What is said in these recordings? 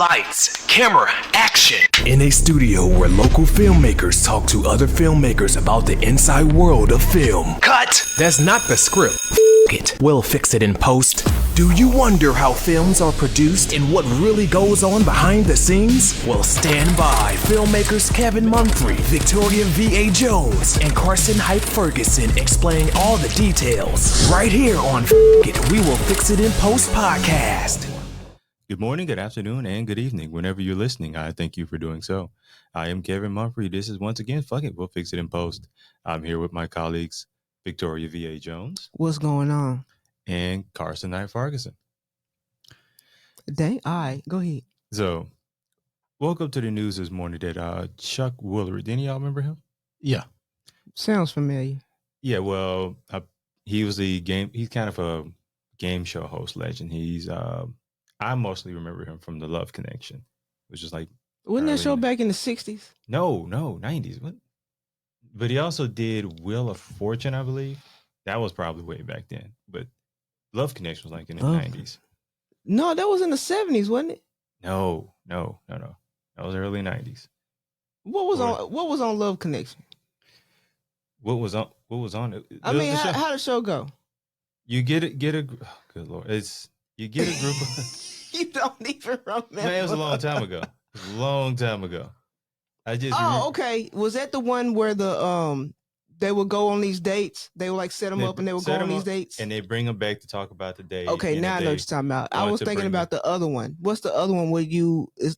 Lights, camera, action. In a studio where local filmmakers talk to other filmmakers about the inside world of film. Cut. That's not the script. It. We'll fix it in post. Do you wonder how films are produced and what really goes on behind the scenes? Well, stand by. Filmmakers Kevin Mumphrey, Victoria V.A. Jones, and Carson Hype Ferguson explain all the details. Right here on It, We Will Fix It in Post podcast. Good morning, good afternoon, and good evening. Whenever you're listening, I thank you for doing so. I am Kevin Mumphrey. This is once again, Fuck It, We'll Fix It in Post. I'm here with my colleagues, Victoria V.A. Jones. What's going on? And Carson Knight Ferguson. Dang, all right, go ahead. So, woke up to the news this morning that Chuck Woolery, didn't y'all remember him? Yeah. Sounds familiar. Yeah, well, he was he's kind of a game show host legend. I mostly remember him from the Love Connection, which is like... Wasn't that show back in the 60s? No, 90s. What? But he also did Wheel of Fortune, I believe. That was probably way back then. But Love Connection was like in the 90s. No, that was in the 70s, wasn't it? No. That was early 90s. What was on Love Connection? What was on it? I mean, how the show go? You get a good Lord. You get a group of... You don't even remember. Man, it was a long time ago. Okay. Was that the one where they would go on these dates? They would like set them up and they would go on these dates? And they bring them back to talk about the day. Okay, now I know what you're talking about. I was thinking about the other one. What's the other one where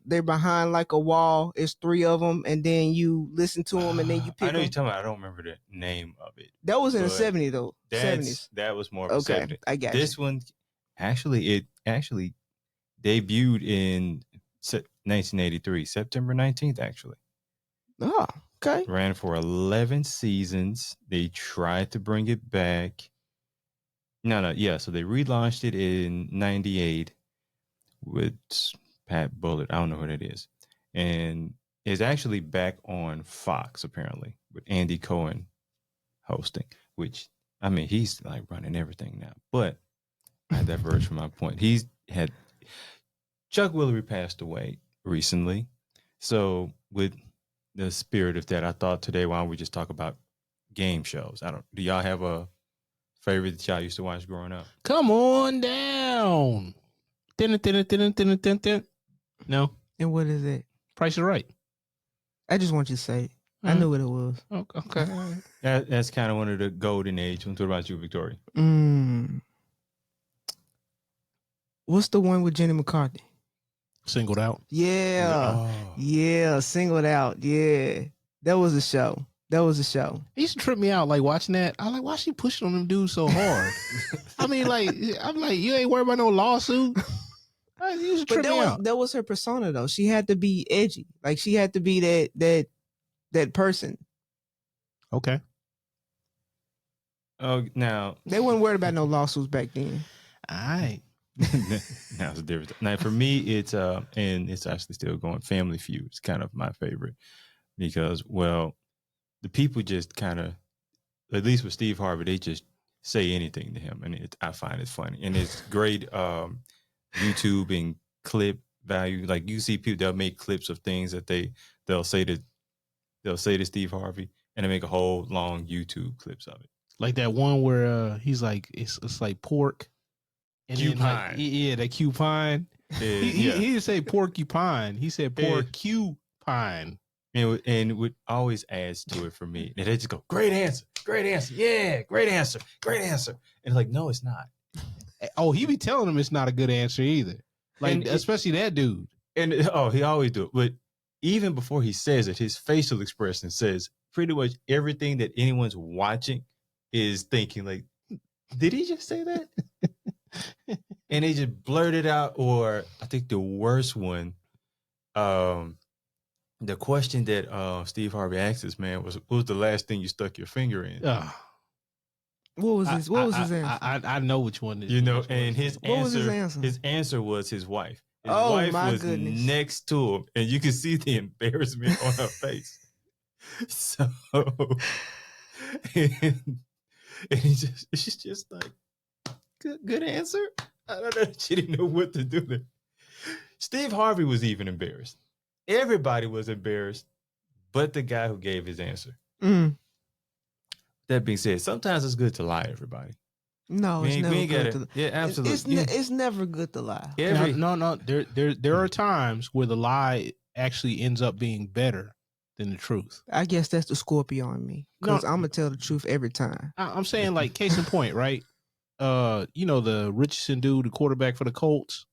they're behind like a wall? It's three of them and then you listen to them and then you pick them? I know you're talking about. I don't remember the name of it. That was in the 70s though. 70s. That was more of a 70s. I got this one, it actually debuted in 1983, September 19th, actually. Oh, okay. Ran for 11 seasons. They tried to bring it back. Yeah. So they relaunched it in 98 with Pat Bullitt. I don't know who that is. And it's actually back on Fox, apparently, with Andy Cohen hosting, which, I mean, he's like running everything now. But I diverged from my point. Chuck Woolery passed away recently. So with the spirit of that, I thought today, why don't we just talk about game shows? Do y'all have a favorite that y'all used to watch growing up? Come on down. No. And what is it? Price is Right. I just want you to say it. I knew what it was. Okay. That's kind of one of the golden age ones. What about you, Victoria? What's the one with Jenny McCarthy? Singled Out. Yeah. Yeah, Singled Out. Yeah. That was a show. It used to trip me out, like watching that. I like, why she pushing on them dudes so hard? I'm like, you ain't worried about no lawsuit. It used to trip me out. That was her persona though. She had to be edgy. Like she had to be that person. Okay. Oh, now they weren't worried about no lawsuits back then. All right. Now it's a different. Now for me, it's and it's actually still going. Family Feud is kind of my favorite because, well, the people just kind of, at least with Steve Harvey, they just say anything to him, and I find it funny, and it's great. YouTube and clip value, like you see people, they'll make clips of things that they'll say to Steve Harvey, and they make a whole long YouTube clips of it. Like that one where he's like, it's like pork. And Cupine. Then that cupine. He didn't say porcupine. He said porcupine. And it always adds to it for me. And they just go, great answer. Yeah, great answer. And it's like, no, it's not. Oh, he be telling them it's not a good answer either. Like, especially that dude. And he always do it. But even before he says it, his facial expression says pretty much everything that anyone's watching is thinking like, did he just say that? And they just blurt it out. Or I think the worst one, the question that Steve Harvey asked this man was, what was the last thing you stuck your finger in? What was his answer? I know which one it is. You know, and his answer was his wife. His wife was goodness. next to him, and you could see the embarrassment on her face. So, and she's just like, good answer. I don't know. She didn't know what to do there. Steve Harvey was even embarrassed. Everybody was embarrassed, but the guy who gave his answer. Mm. That being said, sometimes it's good to lie, everybody. No, it's never good to. Yeah, absolutely. It's never good to lie. No. There are times where the lie actually ends up being better than the truth. I guess that's the Scorpio in me, because I'm gonna tell the truth every time. I'm saying, like, case in point, right? The Richardson dude, the quarterback for the Colts,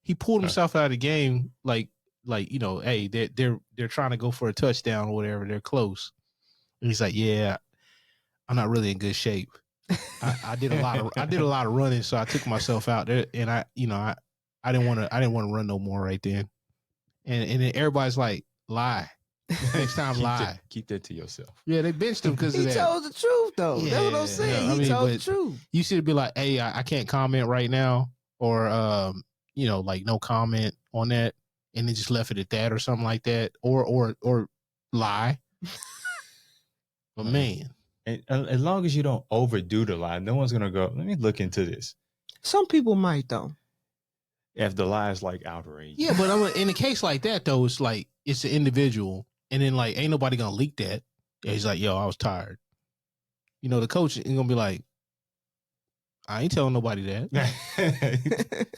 he pulled himself out of the game, like hey, they're trying to go for a touchdown or whatever, they're close, and he's like, yeah, I'm not really in good shape. I did a lot of running, so I took myself out there, and I didn't want to run no more right then, and then everybody's like, lie. Next time, lie. Keep that to yourself. Yeah, they benched him because of that. He told the truth, though. Yeah, that's what I'm saying. I He mean, told the but truth. You should be like, hey, I can't comment right now, or like no comment on that, and then just left it at that or something like that, or lie. But man, And as long as you don't overdo the lie, no one's gonna go, let me look into this. Some people might, though. If the lie is like outrageous. yeah, but in a case like that though, it's like it's an individual, and then like ain't nobody gonna leak that. Yeah, he's like, yo, I was tired. The coach ain't gonna be like, I ain't telling nobody that.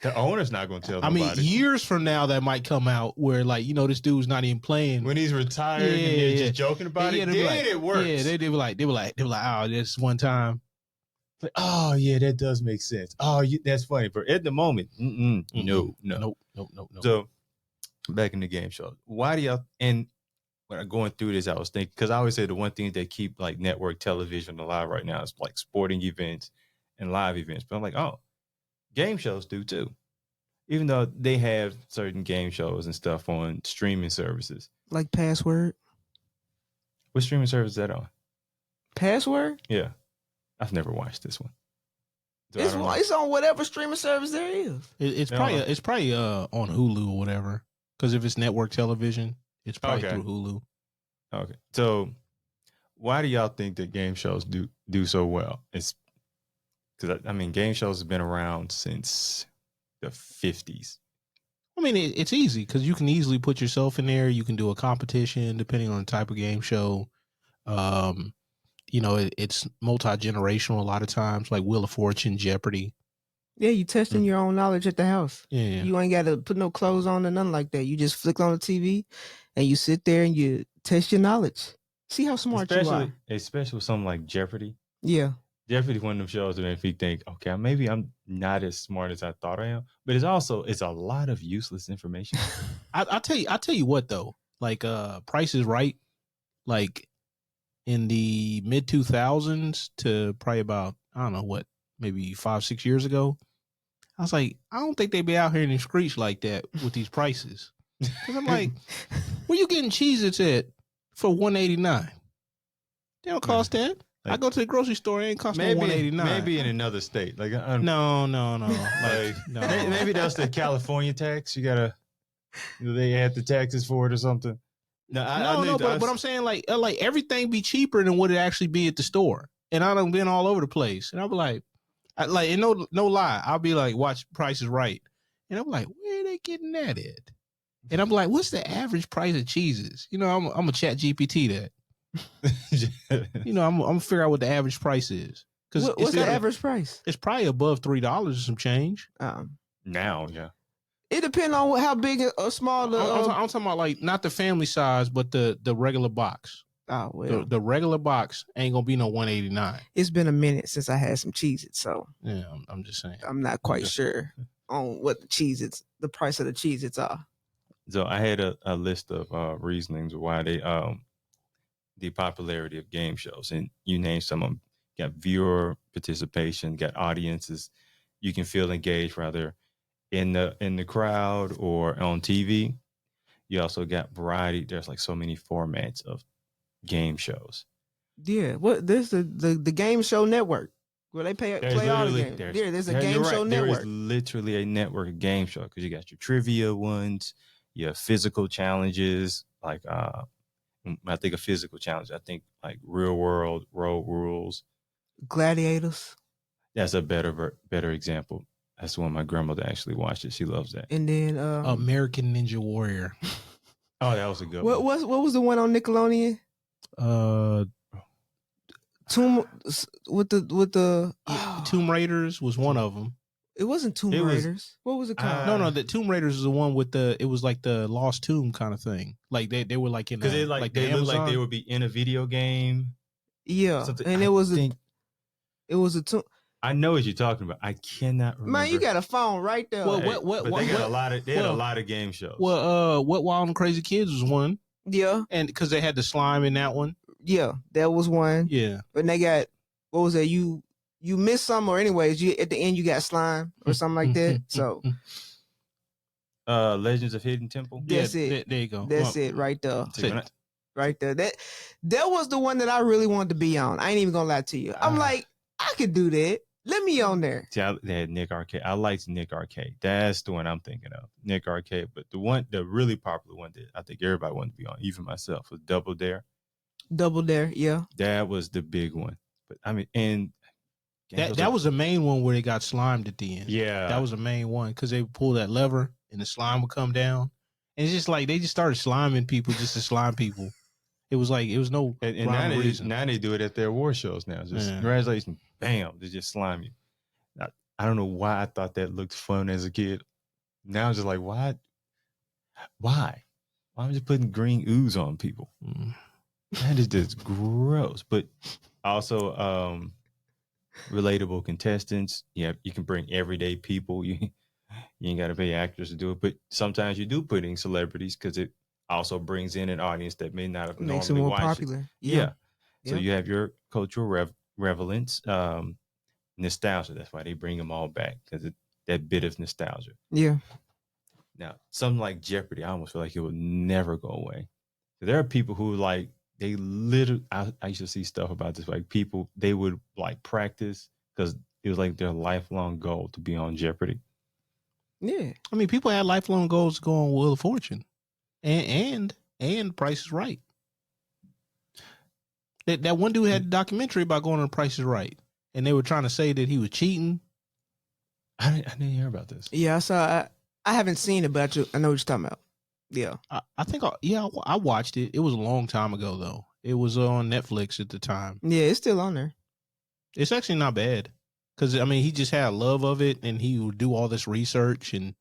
The owner's not going to tell I mean, nobody. years from now, that might come out where, like, this dude's not even playing. When he's retired and they're just joking about it, then it works. Yeah, they were like, oh, this one time. But, oh, yeah, that does make sense. Oh, that's funny. But at the moment, no. Nope. So, back in the game show, why do y'all, and when I'm going through this, I was thinking, because I always say the one thing that keep, like, network television alive right now is, like, sporting events and live events. But I'm like, oh, game shows do too, even though they have certain game shows and stuff on streaming services. Like Password. What streaming service is that on? Password? Yeah, I've never watched this one. So It's on whatever streaming service there is. It's probably on Hulu or whatever. Because if it's network television, it's probably through Hulu. Okay, so why do y'all think that game shows do so well? It's because I mean, game shows have been around since the 50s. I mean, it's easy because you can easily put yourself in there. You can do a competition depending on the type of game show. It's multi-generational a lot of times, like Wheel of Fortune, Jeopardy. Yeah, you testing your own knowledge at the house. Yeah. You ain't got to put no clothes on or nothing like that. You just flick on the TV and you sit there and you test your knowledge. See how smart you are. Especially with something like Jeopardy. Yeah. Jeopardy is one of them shows that make me think, okay, maybe I'm not as smart as I thought I am. But it's a lot of useless information. I'll tell you what though, like Price is Right, like in the mid 2000s to probably about, I don't know what, maybe 5-6 years ago, I was like, I don't think they'd be out here in the streets like that with these prices. Because I'm like, where you getting Cheez-Its at for $1.89? They don't cost that. I go to the grocery store, it ain't cost me $1.89. Maybe in another state. Like no. Like, no. Maybe that's the California tax. You gotta, they add the taxes for it or something. But I'm saying like everything be cheaper than what it actually be at the store. And I done been all over the place. And I'll be like, and no lie, I'll be like, watch Price is Right. And I'm like, where are they getting that at? And I'm like, what's the average price of cheeses? I'm a chat GPT that. I'm gonna figure out what the average price is. What's the average price? It's probably above $3 or some change. Now, yeah. It depends on how big or small the. I'm talking about like not the family size, but the regular box. Oh well, the regular box ain't gonna be no $1.89. It's been a minute since I had some Cheez-Its, so yeah, I'm just saying. I'm not quite sure on what the price of the Cheez-Its are. So I had a list of reasonings why they the popularity of game shows, and you named some of them. Got viewer participation, got audiences. You can feel engaged rather in the crowd or on TV. You also got variety. There's like so many formats of game shows. Yeah, there's the game show network where they play all the games. There's a game show network. There is literally a network of game shows because you got your trivia ones, your physical challenges. Like I think of physical challenge, I think like Real World, Road Rules, Gladiators. That's a better example. That's the one my grandmother actually watched it. She loves that. And then American Ninja Warrior. Oh, that was a good what one. was the one on Nickelodeon? Tomb with the Tomb Raiders was one of them. It wasn't Tomb Raiders. What was it called? No, the Tomb Raiders is the one with it was like the Lost Tomb kind of thing. Like they were like in Because they like they the look like Amazon. they would be in a video game. Yeah, Something- and I it was think- a tomb. I know what you're talking about. I cannot remember. Man, you got a phone right there. Well, Hey, what- but they got a lot of. They had a well- lot of game shows. Well, What Wild and Crazy Kids was one, Yeah, and because they had the slime in that one. yeah, that was one. Yeah, But they got, what was that? You missed some, or anyways, you at the end you got slime or something like that. So Legends of Hidden Temple. That's yeah, it. There you go. that's it right there. See, when I- Right there. That was the one that I really wanted to be on. I ain't even gonna lie to you. I'm like, I could do that. Let me on there. See, they had Nick Arcade. I liked Nick Arcade. That's the one I'm thinking of. Nick Arcade. But the really popular one that I think everybody wanted to be on, even myself, was Double Dare. Double Dare, yeah. That was the big one. But I mean, and That was the main one where they got slimed at the end. yeah. That was the main one because they pull that lever and the slime would come down. And it's just like they just started sliming people just to slime people. It was like it was no and rhyme now, or reason. now they do it at their award shows now. Just Yeah. congratulations, bam, they just slime you. I don't know why I thought that looked fun as a kid. Now I'm just like, why? Why am I just putting green ooze on people? Mm. That is just gross. But also, relatable contestants. Yeah, you can bring everyday people. You ain't got to pay actors to do it. But sometimes you do put in celebrities because it also brings in an audience that may not have Makes it normally more watched it. popular. Yeah. So Yeah. you have your cultural relevance, nostalgia. That's why they bring them all back because that bit of nostalgia. Yeah. Now, something like Jeopardy, I almost feel like it would never go away. There are people who like they literally. I used to see stuff about this. Like people, they would like practice because it was like their lifelong goal to be on Jeopardy. Yeah. I mean, people had lifelong goals to go on Wheel of Fortune, and Price is Right. That one dude had a documentary about going on Price is Right, and they were trying to say that he was cheating. I didn't hear about this. Yeah, I saw. I haven't seen it, but I know what you're talking about. Yeah. I think, I watched it. It was a long time ago though. It was on Netflix at the time. Yeah, it's still on there. It's actually not bad because I mean he just had a love of it, and he would do all this research and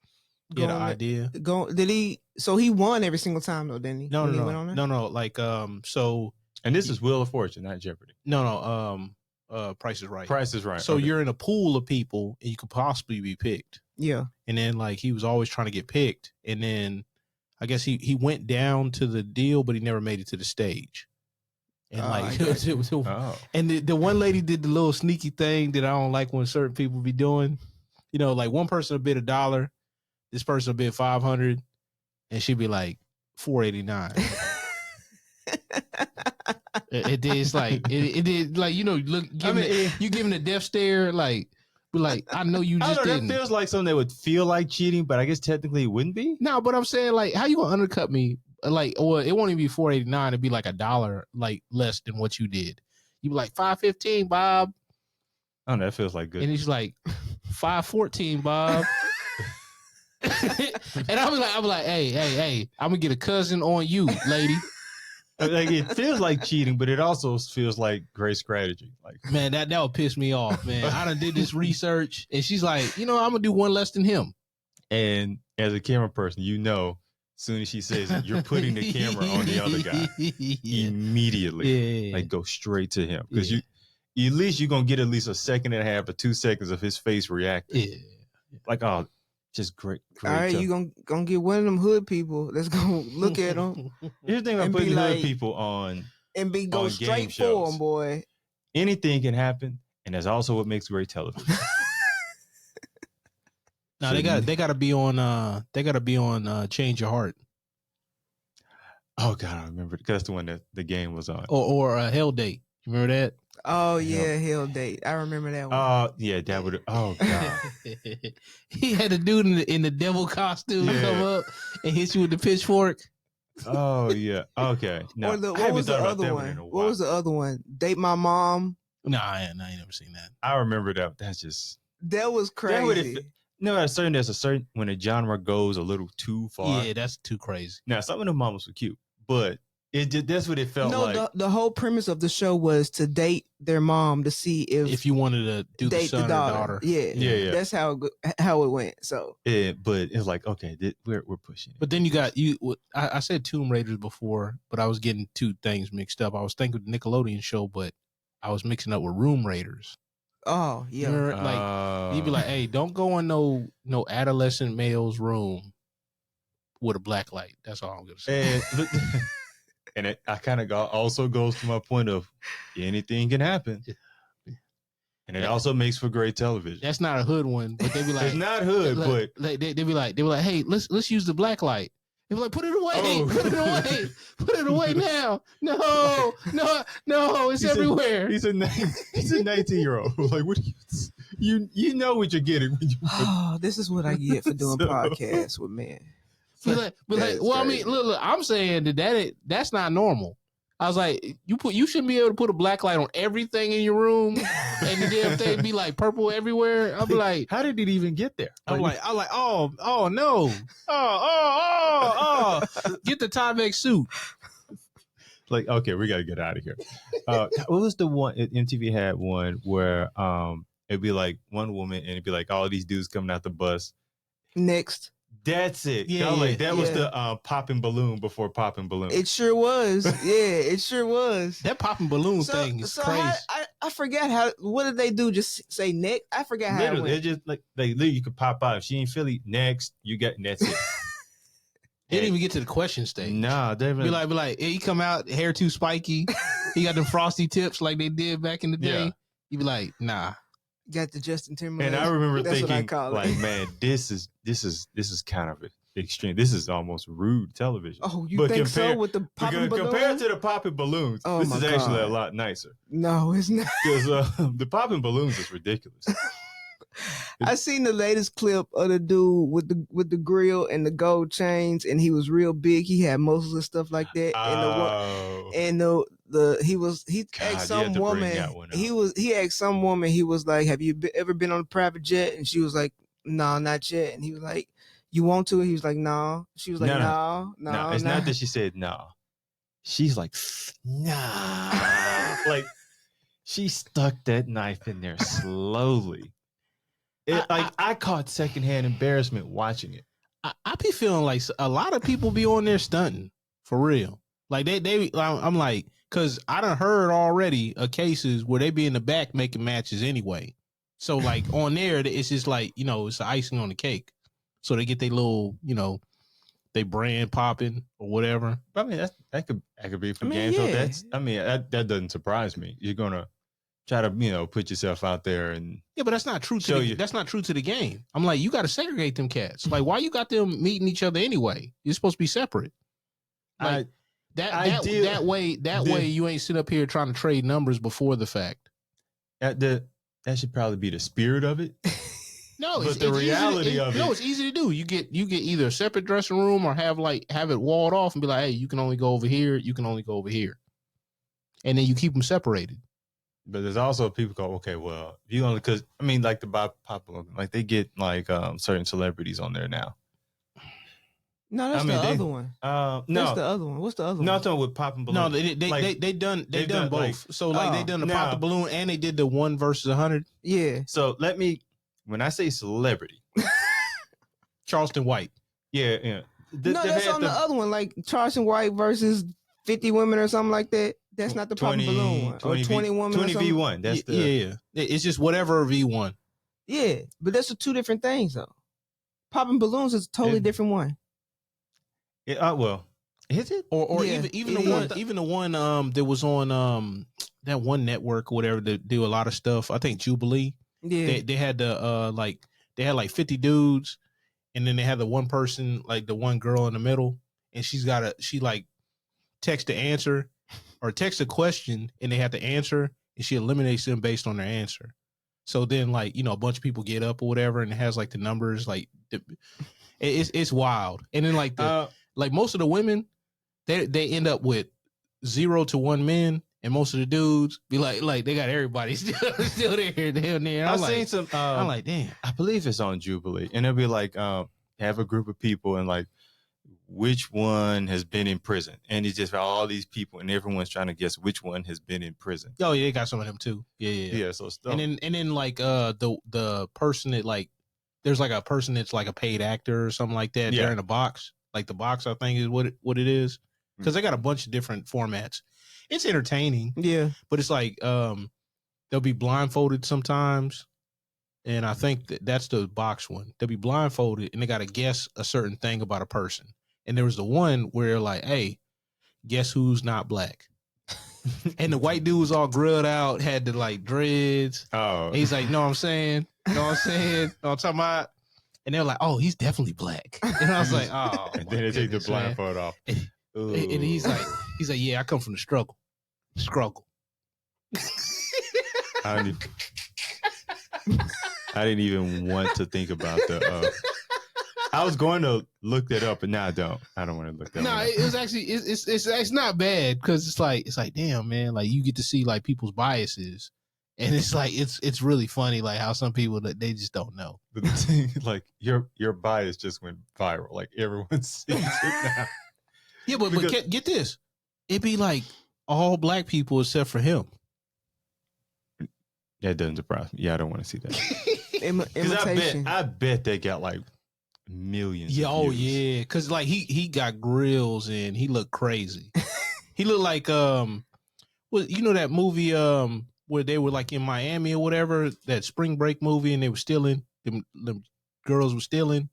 get an Going- idea. Did he? So he won every single time though, didn't he? No, When he went on there? no. Like so And this is Wheel of Fortune, not Jeopardy. no. Price is Right. Price is Right. So Okay. you're in a pool of people, and you could possibly be picked. Yeah. And then like he was always trying to get picked, and then I guess he went down to the deal, but he never made it to the stage. And Oh, like I got you. Oh. and the one lady did the little sneaky thing that I don't like when certain people be doing. You know, like one person will bid $1, this person will bid 500, and she'd be like 489. It's like it did like you know look you giving a death stare like I know you I just don't know, didn't. that feels like something that would feel like cheating, but I guess technically it wouldn't be. No, but I'm saying like how you gonna undercut me? Like, or it won't even be 489. It'd be like $1 like less than what you did. You be like 515, Bob, I don't know. That feels like good. and he's like 514, Bob. And I'm like, hey, I'm gonna get a cousin on you, lady. Like it feels like cheating, but it also feels like great strategy. Like Man, that would piss me off, man. I done did this research, and she's like, I'm gonna do one less than him. and as a camera person, as soon as she says it, you're putting the camera on the other guy Yeah. immediately. Yeah. Like go straight to him because Yeah. at least you're gonna get at least a second and a half or 2 seconds of his face reacting. Yeah. Like just great. All right, stuff. you gonna get one of them hood people that's gonna look at him Here's the thing about and be putting hood like- people on. and go On straight game for shows. him, boy. Anything can happen, and that's also what makes great television. No, they gotta be on Change Your Heart Oh God, I remember because that's the one that the game was on. or Hell Date. You remember that? Oh yeah, Hell Date. I remember that one. Oh yeah, that would. Oh God. He had a dude in the devil costume Yeah. come up and hit you with the pitchfork. Oh yeah. Okay. No, or the, I what haven't was the thought about other that one? in a What while. was the other one? Date My Mom. No, I ain't never seen that. I remember that. That's just. That was That would've crazy. No, there's a certain when a genre goes a little too far. Yeah, that's too crazy. Now some of the mamas were cute, but that's what it felt No, like. the whole premise of the show was to date their mom to see if you wanted to do the date son the or daughter. daughter. Yeah. That's how it went. So But it's like, okay, we're pushing it. But then I said Tomb Raiders before, but I was getting two things mixed up. I was thinking the Nickelodeon show, but I was mixing up with Room Raiders. oh yeah. You're, you'd be like, hey, don't go in no adolescent male's room with a black light. That's all I'm gonna say. And it kind of also goes to my point of anything can happen. And it also makes for great television. That's not a hood one, but they be like, It's not hood, but they be like, hey, let's use the black light. They be like, put it away, put it away, put it away now. No, it's everywhere. He's a 19-year-old. Like, what do you know what you're getting when you Oh, this is what I get for doing So- podcasts with men. Be like, That's well, I crazy. mean, look, I'm saying that's not normal. I was like, you shouldn't be able to put a black light on everything in your room, and the damn thing be like purple everywhere. I'll be like, how did it even get there? I'm like, oh no, oh, get the Tyvek suit. Like, okay, we got to get out of here. What was the one? MTV had one where it'd be like one woman and it'd be like all these dudes coming out the bus. Next. That's it. Yeah, That was yeah. the popping balloon before popping balloon. It sure was. Yeah, it sure was. That popping balloon thing is crazy. I forgot how. What did they do? Just say next? I forgot how it Literally, went. it just like literally you could pop out. If she ain't Philly, next you got, and that's it. They didn't even get to the question stage. Nah, Be definitely. like, he come out hair too spiky. He got them frosty tips like they did back in the day. Yeah. You be like, nah. Got the Justin Timberlake. And I remember That's what I thinking, call it. like, man, this is kind of extreme. This is almost rude television. Oh, you But think compare- so with the popping Because balloon? compared to the popping balloons, Oh this my is actually a God. lot nicer. No, it's not. Because the popping balloons is ridiculous. I seen the latest clip of the dude with the grill and the gold chains, and he was real big. He had muscles and stuff like that. Oh, And he God, asked you some have to bring woman. that one up. He asked some woman. He was like, "Have you ever been on a private jet?" And she was like, "No, not yet." And he was like, "You want to?" He was like, "No." She was like, No. "No, no, it's not that she said no. She's like, nah. Like, she stuck that knife in there slowly. I caught secondhand embarrassment watching it. I be feeling like a lot of people be on there stunting for real. Like I'm like, cause I done heard already of cases where they be in the back making matches anyway. So like on there, it's just like, it's the icing on the cake. So they get their little, they brand popping or whatever. But I mean, that could be for I mean, game show. yeah. That doesn't surprise me. You're gonna try to put yourself out there and Yeah, but that's not true Show you. that's not true to the game. I'm like, you got to segregate them cats. Like, why you got them meeting each other anyway? You're supposed to be separate. Like, that way you ain't sit up here trying to trade numbers before the fact. that should probably be the spirit of it. No, But it's the easy reality of it- No, it's easy to do. You get either a separate dressing room or have it walled off and be like, hey, you can only go over here. You can only go over here, and then you keep them separated. But there's also people go, okay, well, you only because I mean, like the Bob Pop, like they get like certain celebrities on there now. No, that's I mean, the they- other one. No, That's the other one. What's the other no, I'm one? talking with popping No, balloons. they done done, both. like- So like they Oh, done the now- pop the balloon and they did the 1 versus 100. Yeah. So when I say celebrity, Charleston White. yeah. No, that's on the other one, like Charleston White versus 50 women or something like that. That's not the popping balloon one. Or 20 women. 20 or something. V1. That's the yeah. It's just whatever V1. Yeah, but that's two different things though. Popping balloons is a totally Yeah. different one. well, is it? Or Yeah, even it the one is. even the one that was on that one network or whatever that do a lot of stuff. I think Jubilee. Yeah. They had the they had like 50 dudes, and then they had the one person, like the one girl in the middle, and she like text the answer or text a question, and they have to answer, and she eliminates them based on their answer. So then, like, a bunch of people get up or whatever, and it has like the numbers, like it's wild. And then like like most of the women, they end up with 0 to 1 men, and most of the dudes be like they got everybody still there down there. I've like, seen some. I'm like, damn. I believe it's on Jubilee, and it'll be like have a group of people and like which one has been in prison, and it's just all these people, and everyone's trying to guess which one has been in prison. Oh yeah, they got some of them too. Yeah. So stuff. And then like the person that like there's like a person that's like a paid actor or something like that. Yeah. They're in a box. Like the box, I think is what it is. Because they got a bunch of different formats. It's entertaining. Yeah. But it's like they'll be blindfolded sometimes. And I think that's the box one. They'll be blindfolded and they got to guess a certain thing about a person. And there was the one where like, hey, guess who's not black? And the white dude was all grilled out, had the like dreads. Oh, And he's like, know what I'm saying? Know what I'm saying? Know what I'm talking about? And they were like, oh, he's definitely black. And I was like, oh. and my then they take the goodness, man. blindfold off. And he's like, yeah, I come from the struggle. I didn't even want to think about the. I was going to look that up, but now I don't. I don't want to look that No, up. it was actually it's not bad because it's like damn man, like you get to see like people's biases, and it's like it's really funny like how some people that they just don't know. But the thing, like your bias just went viral. Like everyone sees it now. Yeah, but Because- get this, it'd be like all black people except for him. That doesn't surprise me. Yeah, I don't want to see that. Because Imitation. I bet they got like millions. Yeah, of oh views. yeah, because like he got grills and he looked crazy. He looked like well, you know that movie where they were like in Miami or whatever, that Spring Break movie, and they were stealing them girls were stealing.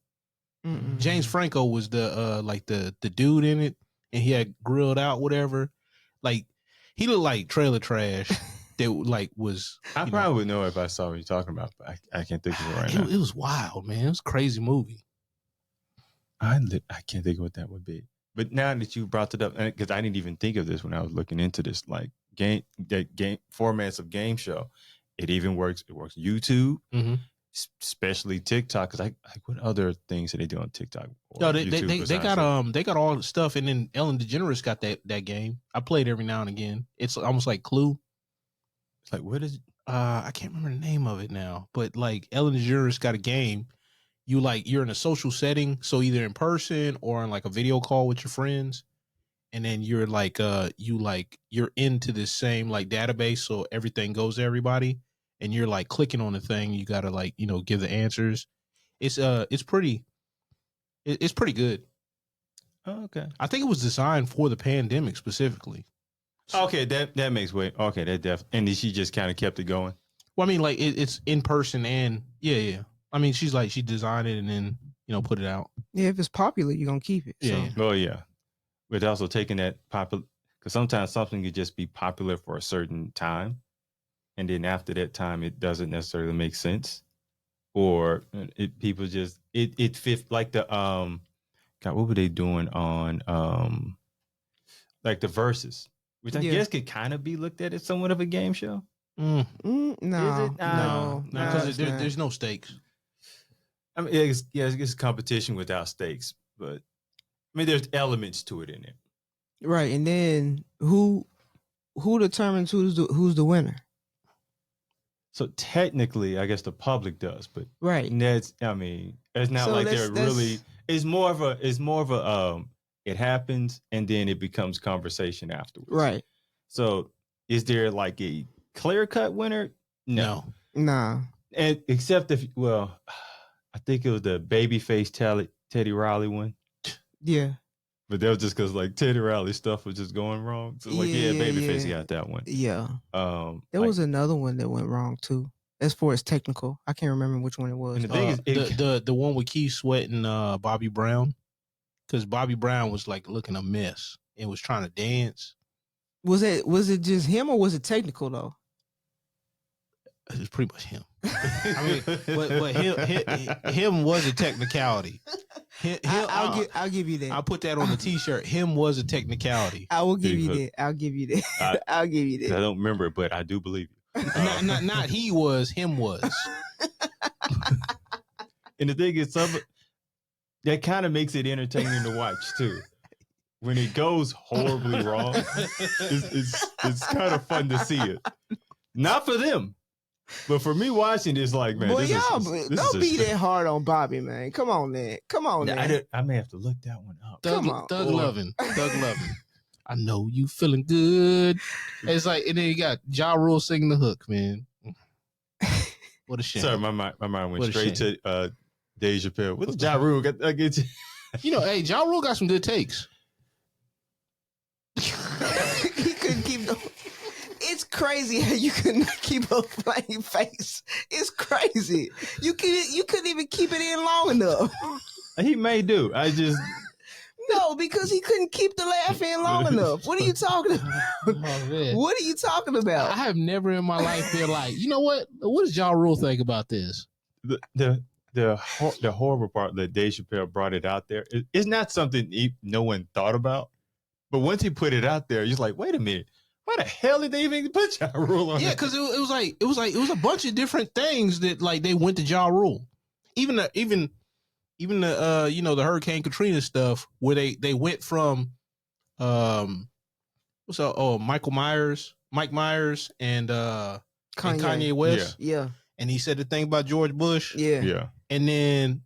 Mm-mm. James Franco was the like the dude in it, and he had grilled out whatever. Like he looked like trailer trash. That like was. I you know, probably would know if I saw what you're talking about, but I can't think of it right now. it was wild, man. It was a crazy movie. I can't think of what that would be. But now that you brought it up, because I didn't even think of this when I was looking into this, like game formats of game show, it even works. It works YouTube, Mhm. especially TikTok. Because like what other things do they do on TikTok? or No, they YouTube they besides got that? they got all the stuff, and then Ellen DeGeneres got that game. I played every now and again. It's almost like Clue. It's like what is? I can't remember the name of it now, but like Ellen DeGeneres got a game. You're in a social setting, so either in person or on like a video call with your friends, and then you're like you're into this same like database, so everything goes to everybody, and you're like clicking on the thing. You gotta like give the answers. It's pretty good. Oh, okay. I think it was designed for the pandemic specifically. Okay, that makes way. Okay, that and then she just kind of kept it going. Well, I mean, like it's in person and yeah. I mean, she designed it and then put it out. Yeah, if it's popular, you're gonna keep it. Yeah. So. Oh yeah, but also taking that popular, because sometimes something could just be popular for a certain time, and then after that time, it doesn't necessarily make sense, or people just it fit like the God, what were they doing on like the Versus, which I Yeah. guess could kind of be looked at as somewhat of a game show. No, it? no, No, because it's not. there's no stakes. I mean, it's competition without stakes, but I mean, there's elements to it in it. Right, and then who determines who's the winner? So technically, I guess the public does, but Right. that's, I mean, it's not So like that's- they're really. It's more of a. It happens and then it becomes conversation afterwards. Right. So, is there like a clear cut winner? No. Nah. And except if, well, I think it was the babyface Teddy Riley one. Yeah. But that was just because like Teddy Riley stuff was just going wrong. So like, yeah, babyface Yeah. got that one. Yeah. There Like, was another one that went wrong too. As far as technical, I can't remember which one it was. And the thing is, it- the one with Keith Sweat and Bobby Brown, because Bobby Brown was like looking a mess and was trying to dance. Was it just him or was it technical though? It was pretty much him. I mean, but him was a technicality. I'll give you that. I'll put that on the T-shirt. Him was a technicality. I will give you Big that. I'll give you that. I'll give you I that. don't remember it, but I do believe you. Not he was. Him was. And the thing is, that kind of makes it entertaining to watch too. when it goes horribly wrong, it's kind of fun to see it. Not for them, but for me watching, it's like, man, Boy, this y'all is, don't be that hard on Bobby, man. Come on, man. Come on, man. I may have to look that one up. Thug Or- loving. I know you feeling good. It's like, and then you got Ja Rule singing the hook, man. What a shame. Sorry, my mind went What a straight to Dave Chappelle. What's Ja Rule? You know, hey, Ja Rule got some good takes. He couldn't keep the. It's crazy how you couldn't keep a plain face. It's crazy. You couldn't even keep it in long enough. He may do. I just No, because he couldn't keep the laugh in long enough. What are you talking about? Oh, man. What are you talking about? I have never in my life been like, you know what? What does Ja Rule think about this? the horrible part that Dave Chappelle brought it out there. It's not something no one thought about, but once he put it out there, you're like, wait a minute. Why the hell did they even put Ja Rule on? Yeah, because it was a bunch of different things that like they went to Ja Rule. Even the you know, the Hurricane Katrina stuff where they went from Mike Myers and Kanye West. Yeah. And he said the thing about George Bush. Yeah. Yeah. And then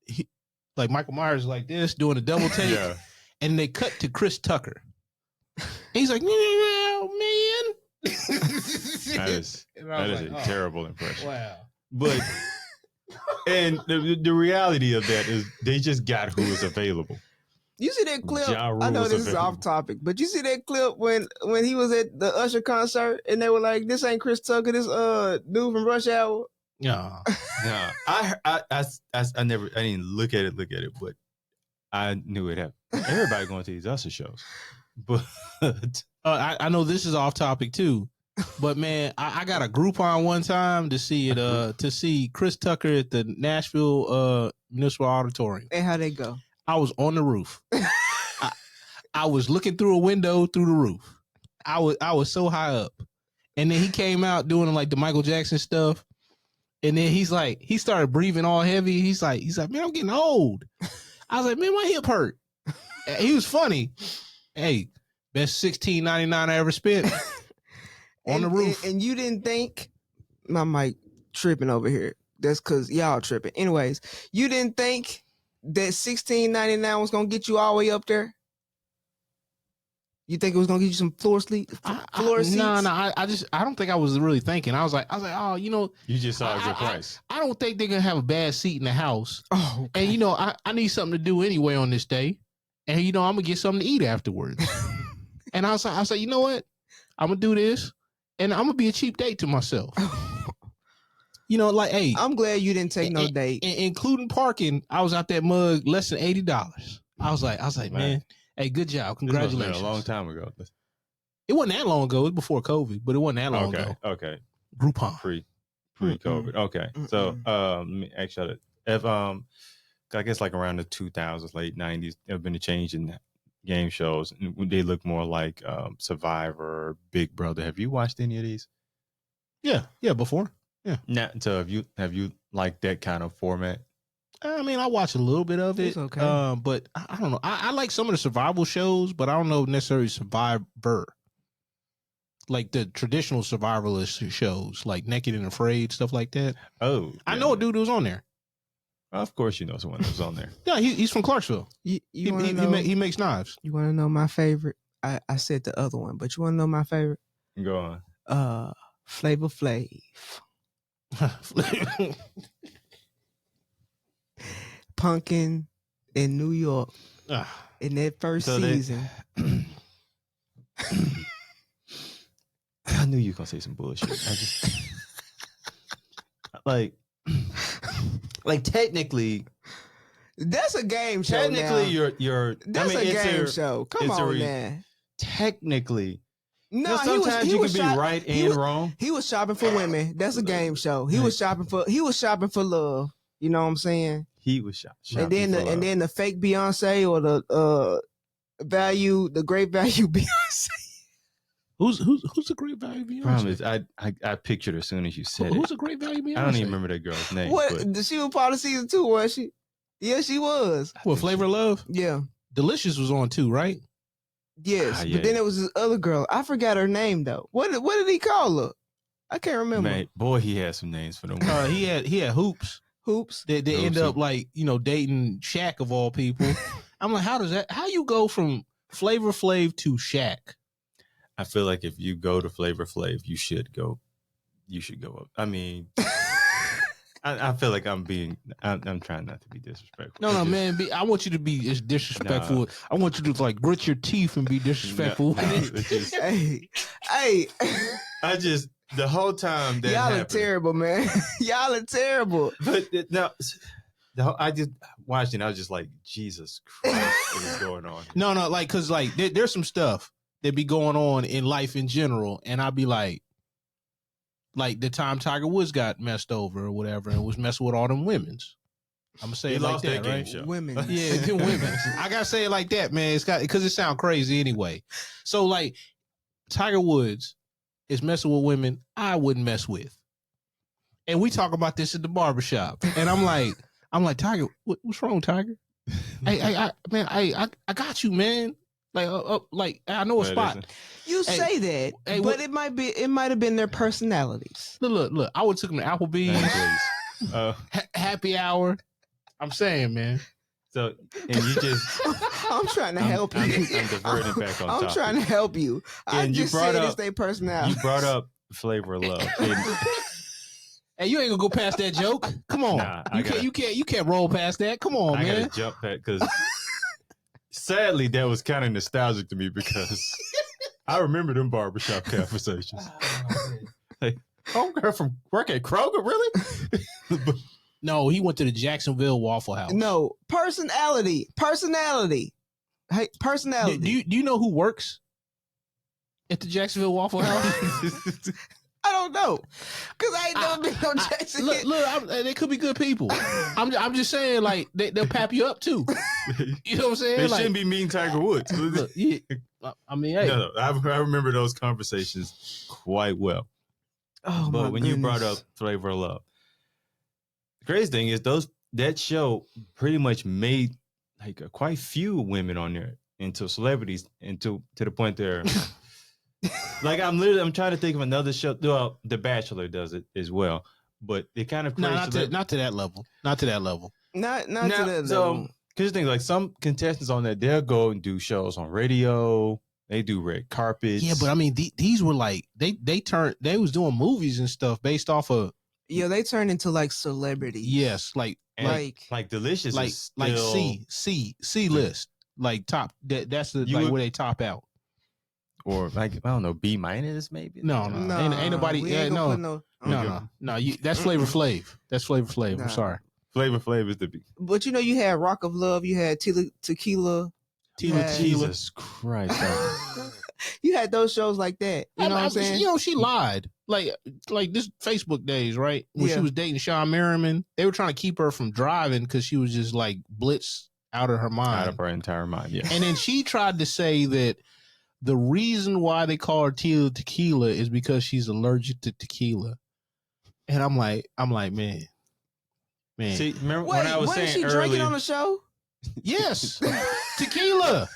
he, like Michael Myers like this doing a double take. Yeah. And they cut to Chris Tucker. And he's like, no, man. That is a terrible impression. Wow. But and the reality of that is they just got who is available. You see that clip? Ja Rule I know was this is available. off topic, but you see that clip when he was at the Usher concert and they were like, "This ain't Chris Tucker, this dude from Rush Hour." Yeah. Yeah, I didn't look at it, but I knew it happened. Everybody going to these Usher shows, but I know this is off topic too, but man, I got a Groupon one time to see it. To see Chris Tucker at the Nashville Municipal Auditorium. And how they go? I was on the roof. I was looking through a window through the roof. I was so high up, and then he came out doing like the Michael Jackson stuff, and then he started breathing all heavy. He's like, man, I'm getting old. I was like, man, my hip hurt. He was funny. Hey, best $16.99 I ever spent on the roof. And you didn't think my mic tripping over here. That's because y'all tripping. Anyways, you didn't think that $16.99 was gonna get you all the way up there? You think it was gonna get you some floor seats? No, I don't think I was really thinking. I was like, oh, you know, you just saw a good price. I don't think they're gonna have a bad seat in the house. Oh, okay. And you know, I need something to do anyway on this day, and you know, I'm gonna get something to eat afterwards. And I was like, you know what? I'm gonna do this, and I'm gonna be a cheap date to myself. You know, like, hey, I'm glad you didn't take no date, including parking. I was out that mug less than $80. I was like, man, hey, good job, congratulations. This was a long time ago. It wasn't that long ago. It was before COVID, but it wasn't that long ago. Okay. Groupon. Pre-COVID. Okay. So let me actually, if I guess like around the 2000s, late 90s, there have been a change in game shows. And they look more like Survivor, Big Brother. Have you watched any of these? Yeah, before. Yeah. So have you liked that kind of format? I mean, I watch a little bit of it. It's okay. But I don't know. I like some of the survival shows, but I don't know necessarily Survivor. Like the traditional survivalist shows, like Naked and Afraid, stuff like that. Oh, I know a dude who was on there. Of course, you know someone who's on there. Yeah, he's from Clarksville. You wanna know, He makes knives. you want to know my favorite? I said the other one, but you want to know my favorite? Go on. Flavor Flav. Punkin in New York in that first season. I knew you were gonna say some bullshit. I just like technically. That's a game show. Technically, now. you're. That's a game show. Come on, man. Technically, No, sometimes he you was can be right and was, wrong. He was shopping for women. That's a game show. He was shopping for love. You know what I'm saying? He was shot. And then the fake Beyonce or the great value Beyonce. Who's the great value Beyonce? Promise, I pictured her as soon as you said Who's it. the great value Beyonce? I don't even remember that girl's name. What? But She was part of season 2, was she? Yeah, she was. What, Flavor of Love? Yeah. Delicious was on too, right? Yes, Yeah. but then it was this other girl. I forgot her name though. What did he call her? I can't remember. Man, boy, he had some names for them. He had Hoops. Hoops. They end Oopsie. up like dating Shaq of all people. I'm like, how you go from Flavor Flav to Shaq? I feel like if you go to Flavor Flav, you should go up. I mean, I feel like I'm trying not to be disrespectful. No, It's man. I want you to be as disrespectful. Nah. I want you to like grit your teeth and be disrespectful. No, it's just- Hey, I just the whole time that y'all are happened, terrible, man. Y'all are terrible. But I just watched it. And I was just like, Jesus Christ, what is going on? No, like, cause like there's some stuff that be going on in life in general, and I'd be like the time Tiger Woods got messed over or whatever, and was messing with all them women's. I'm gonna say He it like lost that, that game right? show. Women. Yeah, them women. I gotta say it like that, man. It's got because it sounds crazy anyway. So like, Tiger Woods is messing with women I wouldn't mess with, and we talk about this at the barbershop, and I'm like, Tiger, what's wrong, Tiger? I got you, man. Like I know a But spot. listen, You Hey, say that, hey, but what- it might have been their personalities. Look. I would took him to Applebee's, man, please. happy hour. I'm saying, man. So and you just I'm trying to help I'm you. diverting back on I'm topic. trying to help you. I And you just brought said it's up- their personality. You brought up Flavor of Love. And Hey, you ain't gonna go past that joke. Come on, Nah, I you gotta- can't roll past that. Come on, I man. gotta jump back because sadly that was kind of nostalgic to me because I remember them barbershop conversations. Hey, homegirl from work at Kroger, really? No, he went to the Jacksonville Waffle House. No, personality. Hey, personality. Do you know who works at the Jacksonville Waffle House? I don't know, cause I ain't never been on Jackson. They could be good people. I'm just saying, like they'll pap you up too. You know what I'm saying? They Like, shouldn't be mean Tiger Woods. look, yeah, I mean, hey, No, I remember those conversations quite well. Oh But my when you brought up goodness. Flavor of Love, the crazy thing is that show pretty much made like quite few women on there into celebrities to the point there. Like I'm trying to think of another show. Well, The Bachelor does it as well, but it kind of no, creates not to that level. Not to that level. not to Now, that so level. because things like some contestants on that, they'll go and do shows on radio. They do red carpets. Yeah, but I mean, these were like they was doing movies and stuff based off of Yeah, they turned into like celebrities. yes, like And, like Delicious, like is like still, C list, like top. That's the You like would- where they top out. or like I don't know, B minus maybe. No. Ain't nobody- we yeah, ain't gonna no. put No, that's Flavor Flav. That's Flavor Flav. Nah. I'm sorry. Flavor Flav is the B. But you know, you had Rock of Love, you had Tequila. Tila, Jesus Christ. You had those shows like that. You know what I'm saying? You know, she lied. Like this Facebook days, right? When she Yeah. was dating Sean Merriman, they were trying to keep her from driving because she was just like blitzed out of her mind. Out of her entire mind. Yeah. And then she tried to say that the reason why they call her Tila Tequila is because she's allergic to tequila. And I'm like, man. See, remember Wait, when I was wasn't saying she drinking earlier? on the show? Yes, tequila,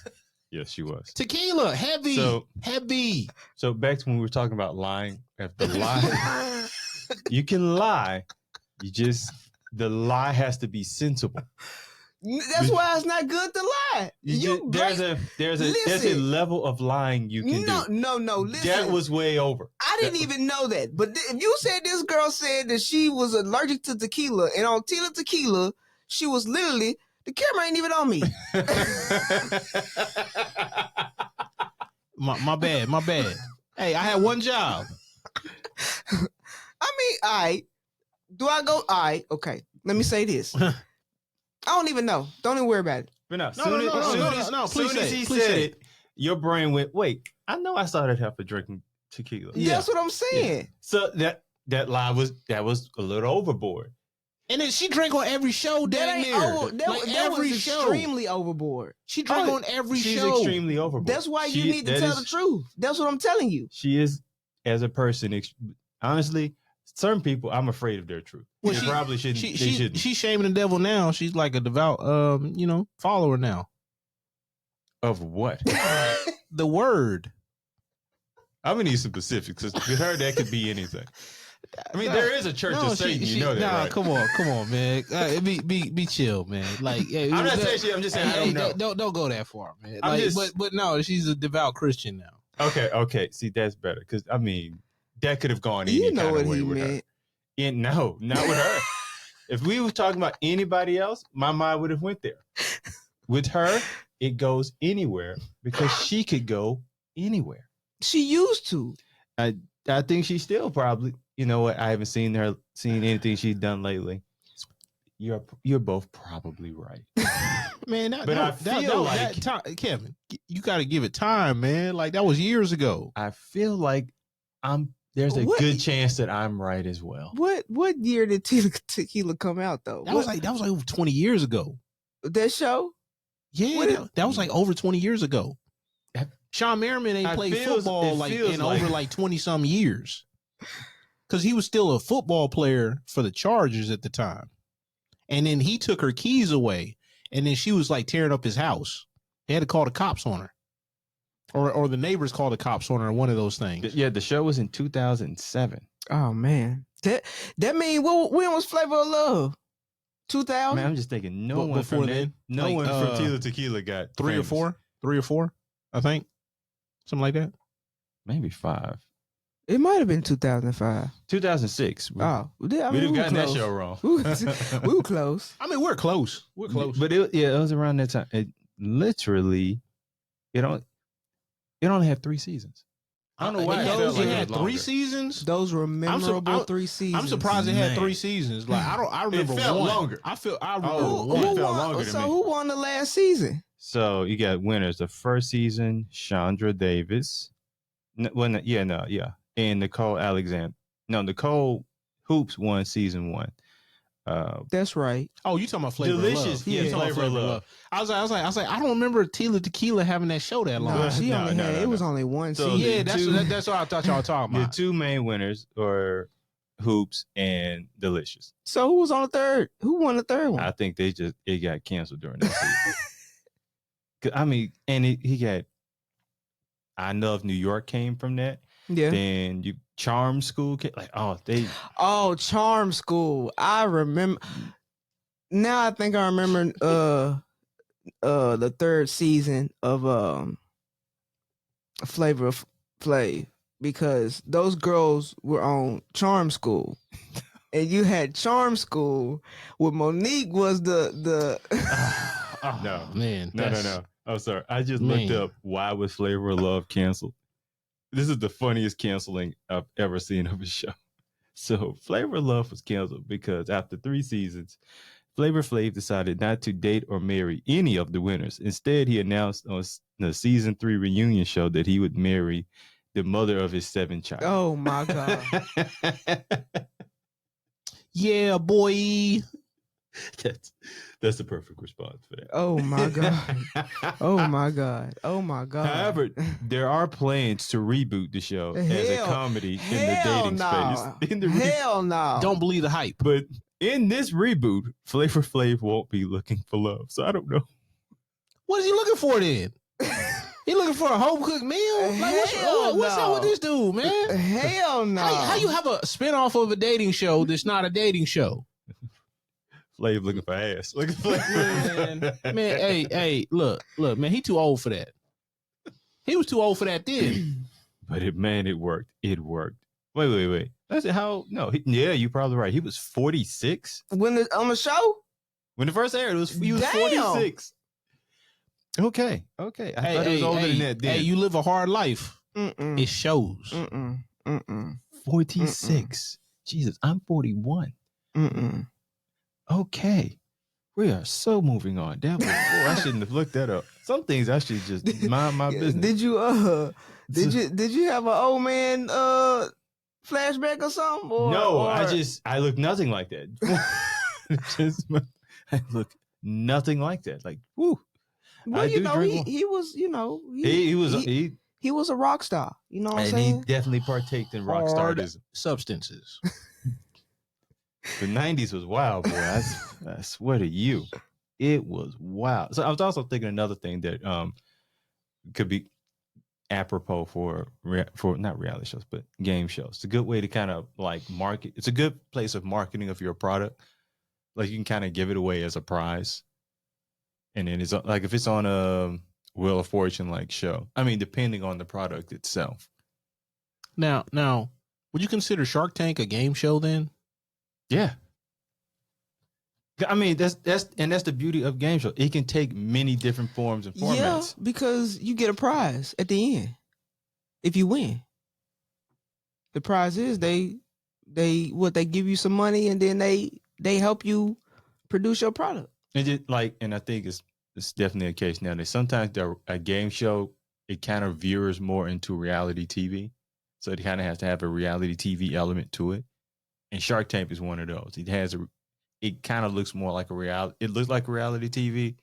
Yes, she was. tequila, heavy, So- heavy. So back to when we were talking about lying. After lie, you can lie. The lie has to be sensible. That's why it's not good to lie. There's a Listen. level of lying you can do. No. Listen, That was way over. I didn't even know that. But if you said this girl said that she was allergic to tequila, and on Tila Tequila, she was literally the camera ain't even on me. My bad. Hey, I had one job. I mean, do I go? Okay. Let me say this. I don't even know. Don't even worry about it. But no, No, soon as please soon as say he it, please said say it, your brain went, wait, I know I started half drinking tequila. Yeah. That's what I'm saying. So that lie was a little overboard. And then she drank on every show That down ain't there. over. That, Like that every was show. extremely overboard. She drank on every She's show. extremely overboard. That's why you need to tell the truth. That's what I'm telling you. She is, as a person, honestly, certain people, I'm afraid of their truth. Well, They she- probably shouldn't. They shouldn't. She's shaming the devil now. She's like a devout, follower now. Of what? The word. I'm gonna need some specifics. 'Cause with her, that could be anything. I mean, there is a church of Satan. You know that, right? Come on, man. Be chill, man. Like, I'm not saying she. I'm just saying I don't know. Don't go that far, man. I'm Like, just- but no, she's a devout Christian now. Okay. See, that's better because I mean, that could have gone any You know kind what of way he with her. meant. No, not with her. If we were talking about anybody else, my mind would have went there. With her, it goes anywhere because she could go anywhere. She used to. I think she still probably. You know what? I haven't seen anything she's done lately. You're both probably right. Man, Kevin, you got to give it time, man. Like that was years ago. I feel like there's a What? good chance that I'm right as well. What year did Tequila come out though? That was like over 20 years ago. that show. Yeah, What that was like over 20 years ago. Sean Merriman ain't It played feels football like like- in over like 20 some years. Because he was still a football player for the Chargers at the time. And then he took her keys away. And then she was like tearing up his house. They had to call the cops on her. Or the neighbors called the cops on her, one of those things. Yeah, the show was in 2007. Oh man, that mean when was Flavor of Love? 2000. Man, I'm just thinking no But one before from that, then, no like, one from Tila Tequila got Three or four, I think. Something like that. maybe 5. It might have been 2005. 2006. Oh, We'd have we were gotten that close. show wrong. We were close. I mean, we're close. We're close. But it was around that time. It literally, it only had 3 seasons. I don't know why it felt Those like it had was 3 longer. seasons. Those were memorable 3 seasons. I'm surprised it had Man. 3 seasons. Like I remember felt one. longer. I remember Oh, one. it Who felt won? longer to So me. who won the last season? So you got winners. The first season, Chandra Davis. And Nicole Alexander. No, Nicole Hoops won season 1. That's right. Oh, you talking about Flavor Delicious. of Love? Yeah, You talking about Flavor of Love. I was like, I don't remember Tila Tequila having that show that long. No, she No, only no, had. no, It was no. only one So season. Yeah, that's what I thought y'all were talking The about. 2 main winners are Hoops and Delicious. So who was on the third? Who won the third one? I think it got canceled during that season. 'Cause, I mean, and he got I Love New York came from that. yeah. Then Charm School came, Oh, Charm School. I remember. Now I think I remember the third season of Flavor of Flav, because those girls were on Charm School. And you had Charm School where Monique was the No. Man, No. Oh, sorry. I just looked Man. up why was Flavor of Love canceled. This is the funniest canceling I've ever seen of a show. So Flavor of Love was canceled because after 3 seasons, Flavor Flav decided not to date or marry any of the winners. Instead, he announced on the season 3 reunion show that he would marry the mother of his 7th child. Oh my God. Yeah, boy. That's the perfect response for that. Oh my God. Oh my God. Oh my God. However, there are plans to reboot the show as a Hell- comedy in the Hell dating no. space. In the Hell no. Don't believe the hype. But in this reboot, Flavor Flav won't be looking for love. So I don't know. What is he looking for then? He looking for a home cooked meal? Like, Hell what's up no. with this dude, man? Hell no. How you have a spinoff of a dating show that's not a dating show? Flav looking for ass. Looking for Man, hey, look, man, he too old for that. He was too old for that then. But it worked. It worked. Wait. That's how? No, you're probably right. He was 46 on the show? when it first aired. He was Damn. 46. Okay. I thought he was older than that. Then. Hey, you live a hard life. Mm-mm. It shows. Mm-mm. Mm-mm. 46. Jesus, I'm 41. Mm-mm. Okay. We are so moving on. That was, I shouldn't have looked that up. Some things I should just mind my business. Did you have an old man flashback or something? No, I look nothing like that. I look nothing like that. Like, whoo. Well, I you do know, drink he was, you know, He was a rock star. You know what I'm and saying? he definitely partaked in rock Hard stardism. substances. The 90s was wild, boy. I swear to you. It was wild. So I was also thinking another thing that could be apropos for not reality shows, but game shows. It's a good way to kind of like market. It's a good place of marketing of your product. Like you can kind of give it away as a prize, and then it's like if it's on a Wheel of Fortune like show. I mean, depending on the product itself. Now, would you consider Shark Tank a game show then? Yeah. I mean, that's the beauty of game show. It can take many different forms and formats. Yeah, because you get a prize at the end if you win. The prize is they give you some money and then they help you produce your product. And just like, and I think it's definitely a case now that sometimes a game show, it kind of veers more into reality TV. So it kind of has to have a reality TV element to it. And Shark Tank is one of those. It kind of looks more like it looks like a reality TV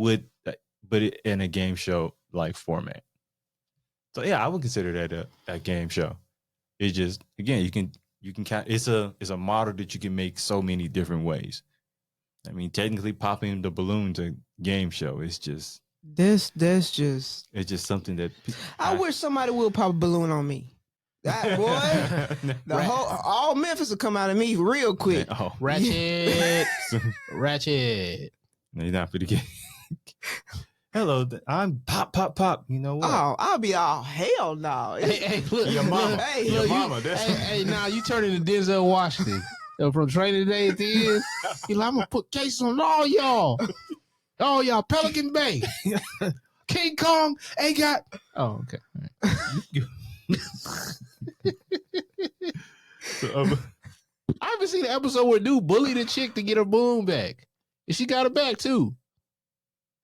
but in a game show like format. So yeah, I would consider that a game show. It just, again, you can kind, it's a model that you can make so many different ways. I mean, technically popping the balloon's a game show. It's just that's just it's just something that I wish somebody would pop a balloon on me. That boy, all Memphis will come out of me real quick. Oh, Ratchet. Ratchet. no, you're not for the game. Hello, I'm pop. You know what? Oh, I'll be all hell no. Hey, look, Your mama. Hey, Your look, mama. Now you turn into Denzel Washington from Training Day at the end. He's like, I'm gonna put cases on all y'all, Pelican Bay, King Kong ain't got. Oh, okay. All right. So, I haven't seen an episode where dude bullied a chick to get her balloon back, and she got it back too.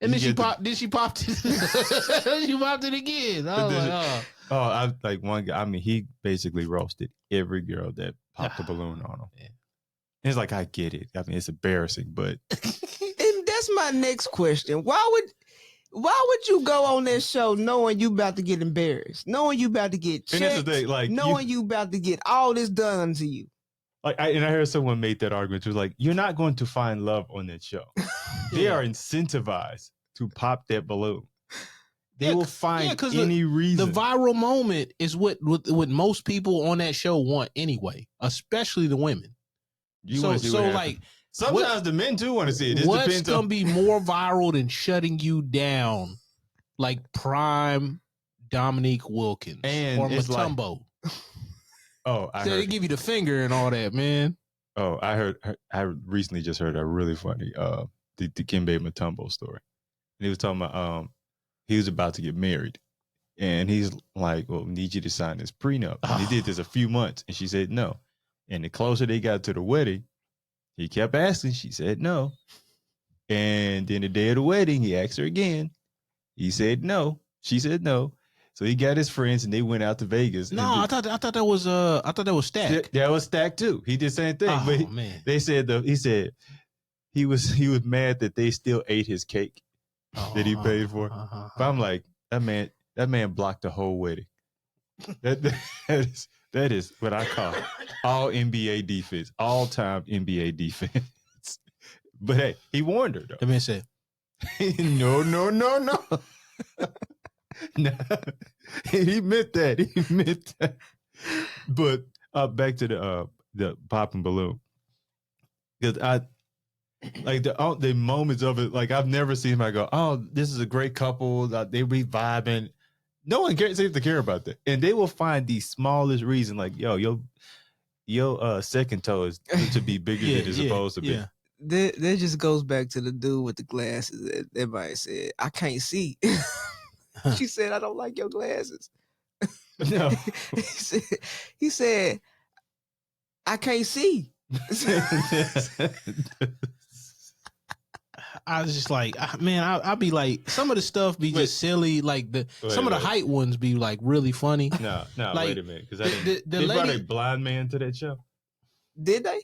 And then she popped it. She popped it again. I was like, oh. I like one guy. I mean, he basically roasted every girl that popped a balloon on him. Yeah. It's like, I get it. I mean, it's embarrassing, but And that's my next question. Why would you go on that show knowing you about to get embarrassed, knowing you about to get checked, and that's the thing, like knowing you about to get all this done to you? Like, I heard someone made that argument. It was like, you're not going to find love on that show. They are incentivized to pop that balloon. They will find any reason. The viral moment is what most people on that show want anyway, especially the women. Sometimes the men too want to see it. What's gonna be more viral than shutting you down, like prime Dominique Wilkins and or Matumbo? They give you the finger and all that, man. Oh, I recently just heard a really funny the Dikembe Mutombo story. And he was talking about he was about to get married, and he's like, "Well, need you to sign this prenup." And he did this a few months, and she said no. And the closer they got to the wedding, he kept asking. She said no. And then the day of the wedding, he asked her again. He said no. She said no. So he got his friends and they went out to Vegas. No, I thought that was Stack. That was Stack too. He did the same thing. Oh, but man. They said he was mad that they still ate his cake that he paid for. But I'm like, that man blocked the whole wedding. That is what I call all NBA defense, all time NBA defense. But hey, he warned her though. The man said, no. No. He meant that. But back to the popping balloon. Because I like the moments of it, like I've never seen him go, oh, this is a great couple. They be vibing. No one seems to care about that. And they will find the smallest reason, like, yo, your second toe is to be bigger than it's supposed to be. Yeah. That just goes back to the dude with the glasses that everybody said, I can't see. She said, I don't like your glasses. No. he said, I can't see. I was just like, man, I'll be like, some of the stuff be just silly. Like some of the height ones be like really funny. No, like, wait a minute. Because they lady, brought a blind man to that show. Did they?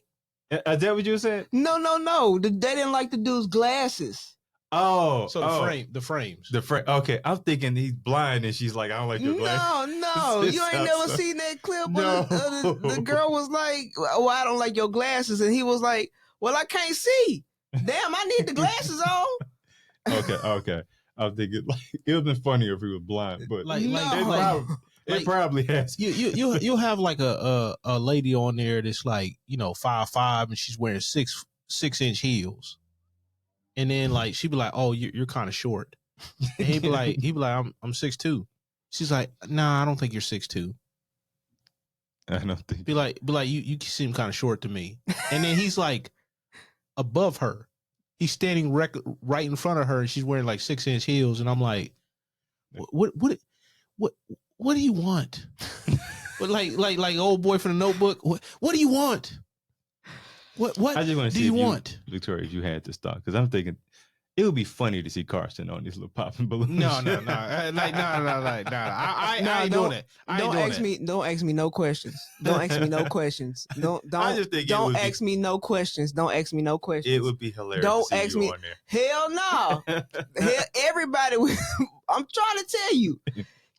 Is that what you said? No. They didn't like the dude's glasses. Oh. So the frames. Okay, I'm thinking he's blind and she's like, I don't like your glasses. No. You ain't never seen that clip where the girl was like, well, I don't like your glasses. And he was like, well, I can't see. Damn, I need the glasses on. Okay. I was thinking like it would have been funnier if he was blind, but Like, No. it probably has. you'll have like a lady on there that's like 5'5" and she's wearing 6-inch heels, and then like she'd be like, "Oh, you're kind of short," and he'd be like, "I'm 6'2". She's like, "Nah, I don't think you're 6'2". I don't think. Be like, you seem kind of short to me. And then he's like above her. He's standing right in front of her, and she's wearing like 6-inch heels. And I'm like, what do you want? But like old boy from the Notebook. What do you want? What I just want to do see you if want? Victoria, if you had this thought, because I'm thinking it would be funny to see Carson on this little popping balloon. No. show. I ain't doing it. Don't ask me no questions. Don't ask me no questions. I just think Don't ask me no questions. Don't ask me no questions. It would be hilarious. Don't to see ask you me- on there. Hell no. Hell, everybody. I'm trying to tell you,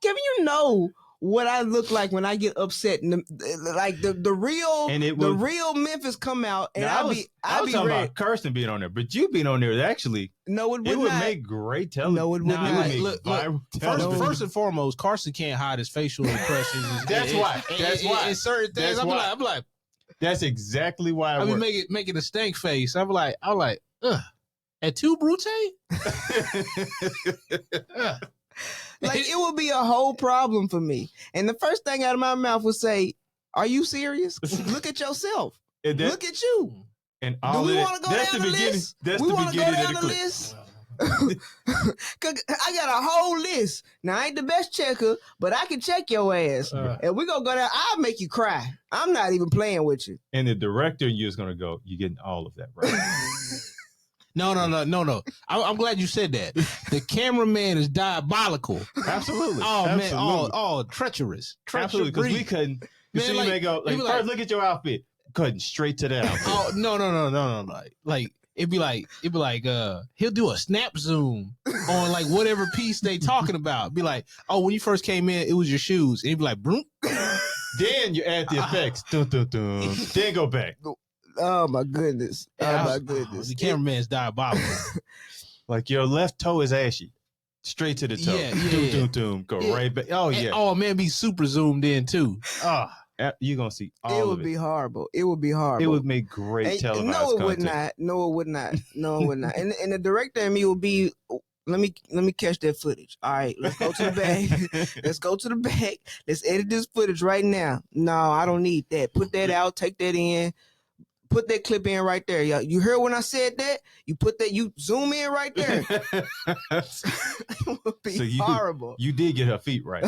Kevin. You know what I look like when I get upset, and the real And it the will- real Memphis come out, and Now, I was be talking ready. about Kirsten being on there, but you being on there actually No, it would it would not. make great television. No, it would Nah, It would not. make look, viral television. First and foremost, Carson can't hide his facial expressions. That's why. That's why. In certain things, That's I'm why. like, That's exactly why I I be work. making a stank face. I'm like, ugh. At two Brute? Ugh. Like it would be a whole problem for me. And the first thing out of my mouth would say, "Are you serious? Look at yourself. And that- Look at you. and Do all we of want to that, go that's down the the beginning. list? That's We the want to go beginning down of the the clip. list. 'Cause I got a whole list. Now I ain't the best checker, but I can check your ass. And we gonna go down. I'll make you cry. I'm not even playing with you. And the director, you're just gonna go. You're getting all of that right. No. I'm glad you said that. The cameraman is diabolical. Absolutely. Oh Absolutely. man, all treacherous. Absolutely. Because we couldn't. Man, Man, like, may go he like, be first like- look at your outfit. Cutting straight to the outfit. Oh no. Like it'd be like he'll do a snap zoom on like whatever piece they talking about. Be like, oh, when you first came in, it was your shoes. And he'd be like, broom. Then you add the effects. Dun, dun, dun. Then go back. Oh my goodness. Oh my goodness. The cameraman's diabolical. Like your left toe is ashy. Straight to the toe. Yeah. Doom, doom, doom. Go Yeah. right back. Oh And, yeah. oh man, be super zoomed in too. You're gonna see all It of would it. be horrible. It would be horrible. It would make great And- televised no, it would content. not. No, it would not. No, it would not. And the director and me will be. Let me catch that footage. All right, let's go to the back. Let's go to the back. Let's edit this footage right now. No, I don't need that. Put that out. Take that in. Put that clip in right there. You heard when I said that? You put that. You zoom in right there. It would be So you- horrible. You did get her feet right.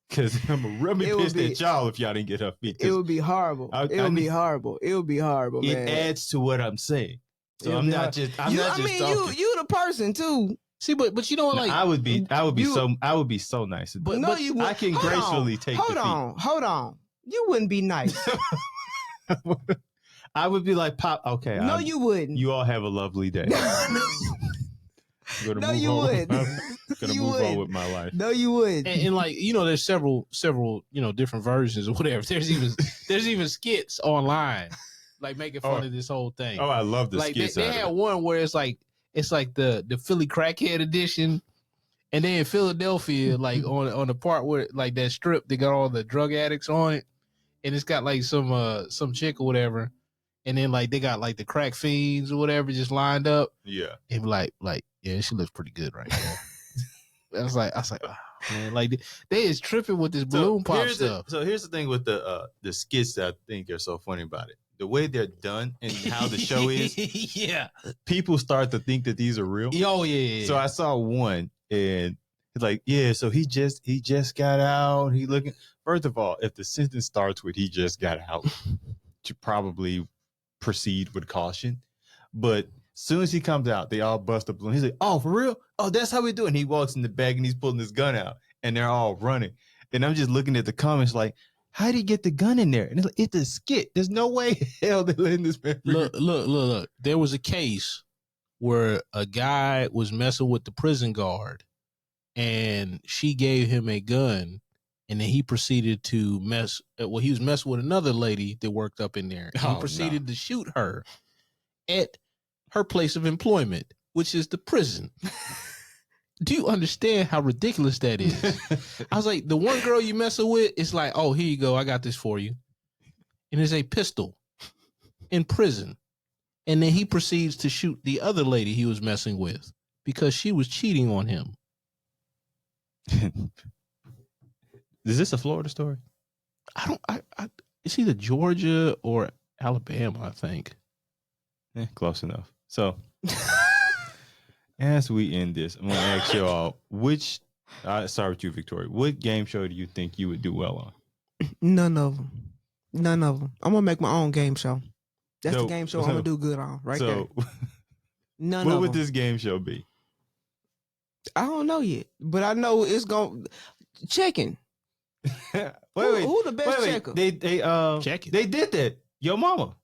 Because I'm really It would pissed be- at y'all if y'all didn't get her feet. 'cause It would be horrible. I It would be need- horrible. It would be horrible, it man. adds to what I'm saying. So It'll I'm be not hard. just. I'm You- not I just mean, talking. you the person too. See, but you know what? No, Like I would be you- so nice. But- No, you I would. can Hold gracefully on. take Hold the on. Hold on. You wouldn't be nice. feet. I would be like, Pop. Okay, No, you wouldn't. You all have a lovely day. No, you wouldn't. Gonna You move on wouldn't. with my life. No, you would. and like there's several different versions or whatever. There's even skits online like making fun Oh. of this whole thing. Oh, I love the like they, skits. they out had of it. one where it's like the Philly crackhead edition, and then in Philadelphia, like on the part where like that strip, they got all the drug addicts on it, and it's got like some chick or whatever, and then like they got like the crack fiends or whatever just lined up, Yeah. and be like yeah, she looks pretty good right now. I was like, oh, man, like they is tripping with this balloon pop stuff. So here's the thing with the skits that I think are so funny about it. The way they're done and how the show is, Yeah. people start to think that these are real. Oh yeah. So I saw one and it's like, yeah, so he just got out. He looking. First of all, if the sentence starts with he just got out, you probably proceed with caution. But soon as he comes out, they all bust a balloon. He's like, oh, for real? Oh, that's how we do it. And he walks in the back and he's pulling his gun out and they're all running. And I'm just looking at the comments like, how did he get the gun in there? And it's like, it's a skit. There's no way hell they're letting this man. Look. There was a case where a guy was messing with the prison guard and she gave him a gun and then he proceeded to he was messing with another lady that worked up in there. And Oh, he proceeded to shoot her at her place of employment, which is the prison. Do you understand how ridiculous that is? I was like, the one girl you messing with, it's like, oh, here you go. I got this for you. And it's a pistol in prison. And then he proceeds to shoot the other lady he was messing with because she was cheating on him. Is this a Florida story? It's either Georgia or Alabama, I think. Close enough. So, as we end this, I'm going to ask y'all, start with you, Victoria. What game show do you think you would do well on? None of them. None of them. I'm gonna make my own game show. That's the So- game show I'm gonna do good on right there. So, None what of would them. this game show be? I don't know yet, but I know it's gonna checking. Who the best checker? They Check it. They did that. Yo mama.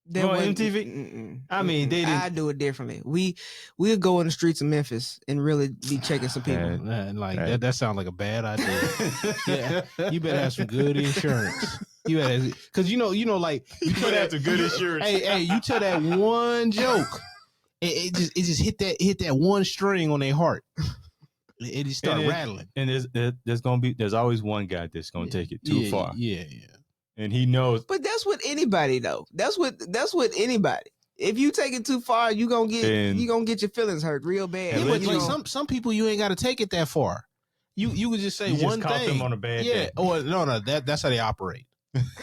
That on wasn't- MTV? mm-mm, I mean, they mm-mm. didn't- I do it differently. We'll go in the streets of Memphis and really be checking some people. Man. Man, like Right. that sounds like a bad idea. Yeah, you better have some good insurance. You better, because you know, like you tell that good insurance. hey, you tell that one joke, it just hit that one string on their heart. It just start And it- rattling. And there's always one guy that's gonna take it too far, Yeah. and he knows. But that's with anybody though. That's with anybody. If you take it too far, you gonna get And- your feelings hurt real bad. And Yeah, let but you like know- some people you ain't got to take it that far. You could just say You just one caught thing. them on a bad yeah. day. Or no, that's how they operate.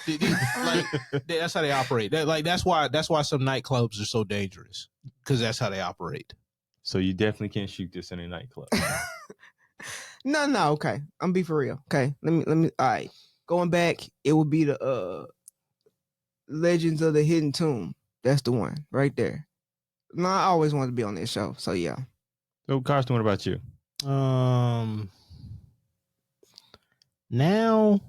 Like that's how they operate. That's why some nightclubs are so dangerous because that's how they operate. So you definitely can't shoot this in a nightclub. No, okay. I'm be for real. Okay. Let me all right. Going back, it would be the Legends of the Hidden Tomb. That's the one right there. No, I always wanted to be on this show. So yeah. So Carson, what about you? Now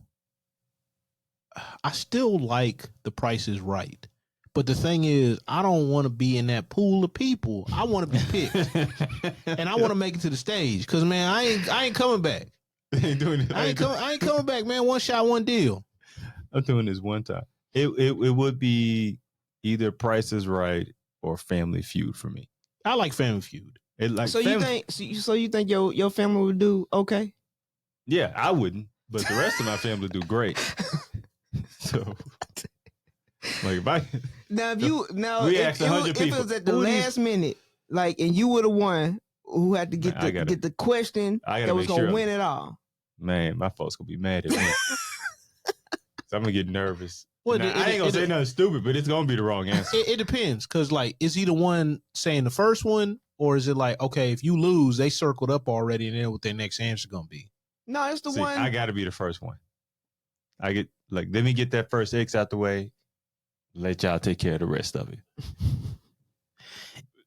I still like The Price is Right. But the thing is, I don't want to be in that pool of people. I want to be picked. And I want to make it to the stage. Cause man, I ain't coming back. ain't doing it. I ain't coming back, man. One shot, one deal. I'm doing this one time. It would be either Price is Right or Family Feud for me. I like Family Feud. It like So you think your family would do okay? Yeah, I wouldn't, but the rest of my family do great. So, like, if I Now if you We if, asked it 100 was, if people, it was at the who do you- last minute, like, and you were the one who had to get Man, get the question I gotta that was make gonna sure- win it all. man, my folks gonna be mad at me. So I'm gonna get nervous. Well, Now, I ain't gonna say nothing stupid, but it's gonna be the wrong answer. It depends, cause like, is he the one saying the first one, or is it like, okay, if you lose, they circled up already, and then what their next answer gonna be? No, it's the See, one. I gotta be the first one. I get like, let me get that first X out the way. Let y'all take care of the rest of it.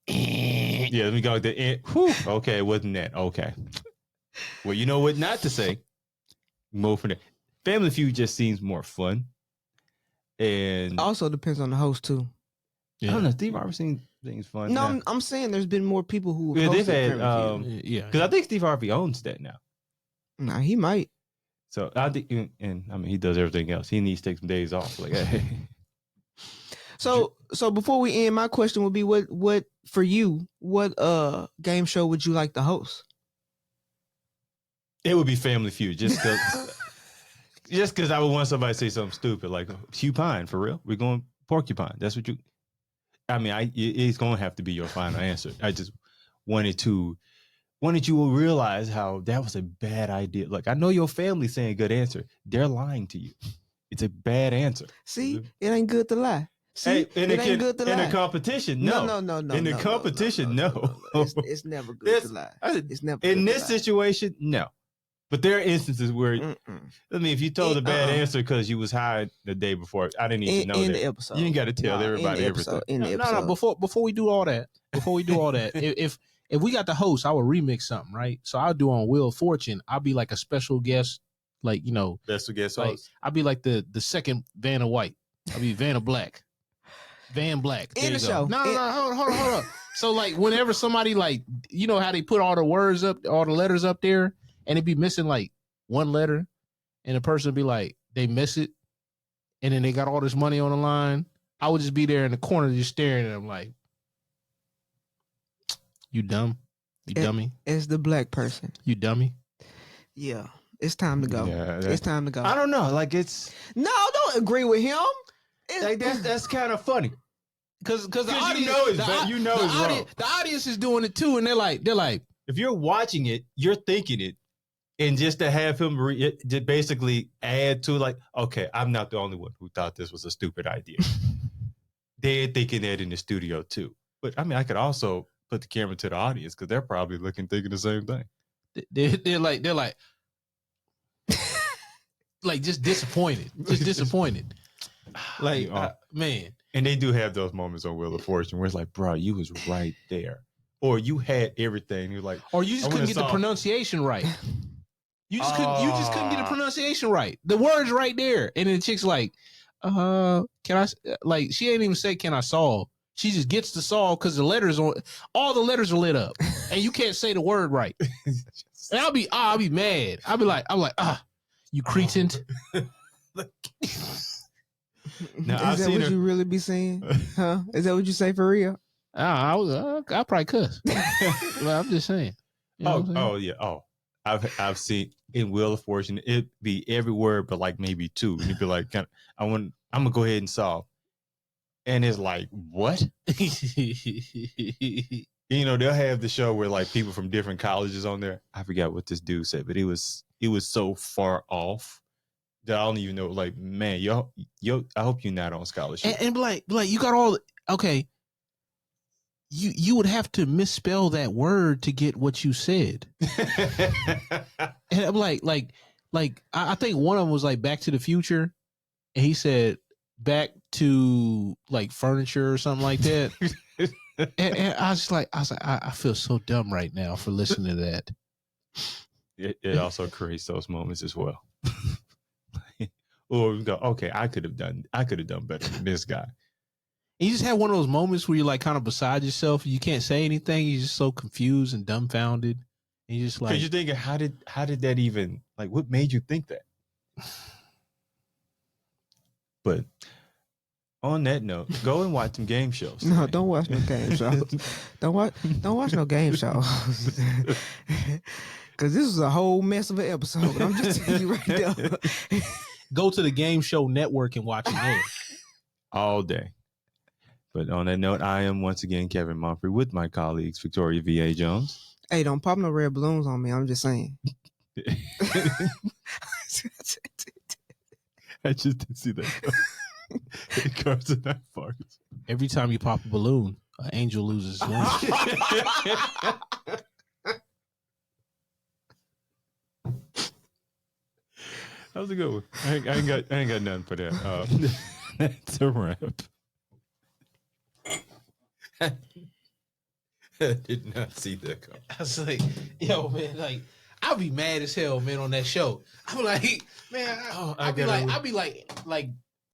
Yeah, let me go with the end. Whew. Okay, it wasn't that. Okay. Well, you know what not to say. Move from there. Family Feud just seems more fun. And Also depends on the host too. I don't know, Steve Harvey seems fun. No, I'm saying there's been more people who Yeah, have they've hosted had, Family Feud. Yeah, because I think Steve Harvey owns that now. Nah, he might. So I think, and I mean, he does everything else. He needs to take some days off. Like, hey, So before we end, my question would be, what for you? What game show would you like to host? it would be Family Feud just because I would want somebody to say something stupid like Hugh Pine for real. We're going porcupine. That's what you. I mean, it's going to have to be your final answer. I just wanted you to realize how that was a bad idea. Like, I know your family's saying good answer. They're lying to you. It's a bad answer. See, it ain't good to lie. See, Hey, it ain't good to lie. in a competition, no. No. In the competition, no. It's never good to lie. I said, It's never in good this to lie. situation, no. But there are instances where, Mm-mm. I mean, if you told a bad Uh-uh. answer because you was high the day before, I didn't even know in that. the episode. You ain't got to tell Nah, everybody in the episode, everything. In the episode. No. Before we do all that, if we got the host, I would remix something, right? So I'll do on Wheel of Fortune. I'll be like a special guest, like, you know, Best guess like host. I'll be like the second Vanna White. I'll be Vanna Black. Van Black. There In you the go. show. No, hold up. So like whenever somebody like, you know how they put all the words up, all the letters up there, and it be missing like one letter, and the person be like, they miss it, and then they got all this money on the line. I would just be there in the corner just staring at them like, you dumb. You dummy. As the black person. You dummy. Yeah. It's time to go. Yeah, It's time to go. I don't know. Like it's No, don't agree with him. like that's kind of funny. Because the audience, you know it's the bad. au- You know the it's audi- wrong. The audience is doing it too, and they're like, If you're watching it, you're thinking it, and just to have him to basically add to like, okay, I'm not the only one who thought this was a stupid idea. They're thinking that in the studio too. But I mean, I could also put the camera to the audience because they're probably thinking the same thing. they're like, like just disappointed, Like, man, And they do have those moments on Wheel of Fortune where it's like, bro, you was right there, or you had everything. You're like, or you just I couldn't would've get the saw- pronunciation right. You just couldn't get the pronunciation right. The word's right there, and then the chick's like, can I? Like, she ain't even say, can I solve? She just gets the solve because the letters on all the letters are lit up, and you can't say the word right. And I'll be mad. I'm like, you cretin. Now, Is that what you really be saying? Huh? Is that what you say for real? I probably cuss. Well, I'm just saying. You know what I'm saying? Oh yeah. Oh, I've seen in Wheel of Fortune it be every word but like maybe two, and you'd be like, I'm gonna go ahead and solve, and it's like what? You know, they'll have the show where like people from different colleges on there. I forgot what this dude said, but it was so far off that I don't even know. Like, man, yo, I hope you're not on scholarship. and be like, you got all okay. You would have to misspell that word to get what you said. And I'm like I think one of them was like Back to the Future, and he said back to like furniture or something like that. and I was like, I feel so dumb right now for listening to that. It also creates those moments as well. Or we go, okay, I could have done better than this guy. And you just have one of those moments where you're like kind of beside yourself. You can't say anything. You're just so confused and dumbfounded. And you're just like, Because you're thinking, how did that even, like, what made you think that? But on that note, go and watch some game shows. No, don't watch no game shows. Don't watch no game shows. Cause this was a whole mess of an episode. I'm just telling you right now. go to the Game Show Network and watch it there. All day. But on that note, I am once again Kevin Mumphrey with my colleagues Victoria V.A. Jones. Hey, don't pop no red balloons on me. I'm just saying. I just didn't see that. It comes in that far. Every time you pop a balloon, an angel loses his wings. That was a good one. I ain't got nothing for that. That's a wrap. I did not see that coming. I was like, yo, man, like, I'll be mad as hell, man, on that show. I'm like, man, I'll be like,